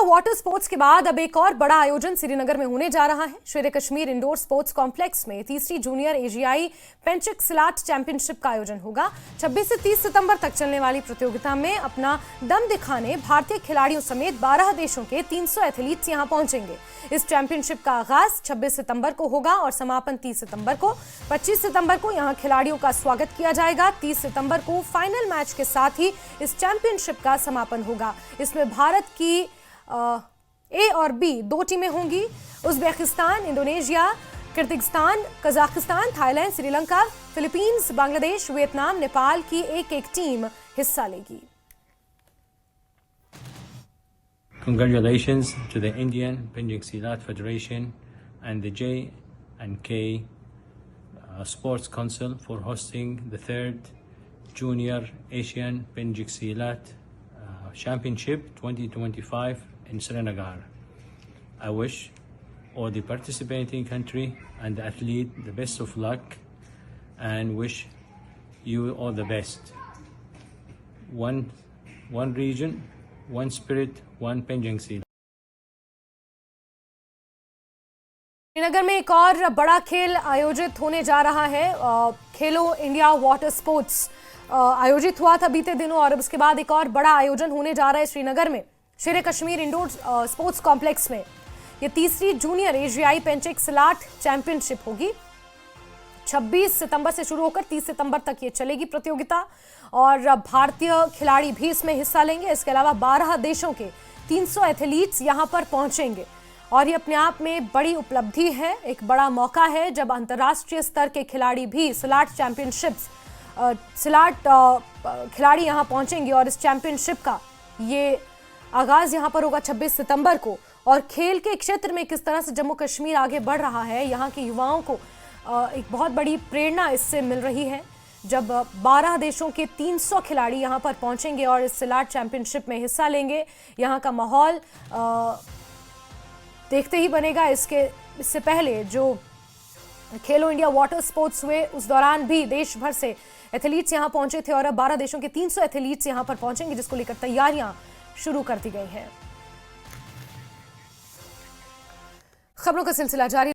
Water sports के बाद अब एक और बड़ा आयोजन श्रीनगर में होने जा रहा है। शेर कश्मीर इंडोर स्पोर्ट्स कॉम्प्लेक्स में तीसरी जूनियर एशियाई पेंचिक सिलाट चैंपियनशिप का आयोजन होगा। 26 से 30 सितंबर तक चलने वाली प्रतियोगिता में अपना दम दिखाने भारतीय खिलाड़ियों समेत 12 देशों के 300 एथलीट्स यहां पहुंचेंगे। इस चैंपियनशिप का आगाज 26 सितंबर को होगा और समापन 30 सितंबर को। 25 सितंबर को यहां खिलाड़ियों का स्वागत किया जाएगा। 30 सितंबर को फाइनल मैच के साथ ही इस चैंपियनशिप का समापन होगा। इसमें भारत की ए और बी दो टीमें होंगी। Uzbekistan, Indonesia, Kyrgyzstan, Kazakhstan, Thailand, Sri Lanka, Philippines, Bangladesh, Vietnam, Nepal की एक टीम हिस्सा लेगी। Congratulations to the Indian Penjik Silat Federation and the J&K Sports Council for hosting the third Junior Asian Penjik Silat Championship 2025 in Srinagar. I wish all the participating country and the athlete the best of luck and wish you all the best. One region, one spirit, one Penjik Silat. Srinagar में एक और बड़ा खेल आयोजित होने जा रहा है। खेलो इंडिया वाटर स्पोर्ट्स आयोजित हुआ था बीते दिनों और अब उसके बाद एक और बड़ा आयोजन होने जा रहा है श्रीनगर में शेर कश्मीर इंडोर स्पोर्ट्स कॉम्प्लेक्स में। ये तीसरी जूनियर एशियाई पेंचिक सिलाट चैंपियनशिप होगी। 26 सितंबर से शुरू होकर 30 सितंबर तक ये चलेगी प्रतियोगिता और भारतीय खिलाड़ी भी इसमें हिस्सा लेंगे। इसके अलावा 12 देशों के 300 एथलीट्स यहां पर पहुंचेंगे और ये अपने आप में बड़ी उपलब्धि है, एक बड़ा मौका है जब अंतर्राष्ट्रीय स्तर के खिलाड़ी भी सिलाट चैंपियनशिप्स सिलाट खिलाड़ी यहां पहुंचेंगे और इस चैंपियनशिप का ये आगाज यहां पर होगा 26 सितंबर को। और खेल के क्षेत्र में किस तरह से जम्मू कश्मीर आगे बढ़ रहा है, यहां के युवाओं को एक बहुत बड़ी प्रेरणा इससे मिल रही है जब 12 देशों के 300 खिलाड़ी यहां पर पहुंचेंगे और इस सिलाट चैंपियनशिप में हिस्सा लेंगे। यहां का माहौल देखते ही बनेगा। इससे पहले जो खेलो इंडिया वाटर स्पोर्ट्स हुए उस दौरान भी देश भर से एथलीट्स यहां पहुंचे थे और अब 12 देशों के 300 एथलीट्स यहां पर पहुंचेंगे जिसको लेकर तैयारियां शुरू कर दी गई हैं। खबरों का सिलसिला जारी।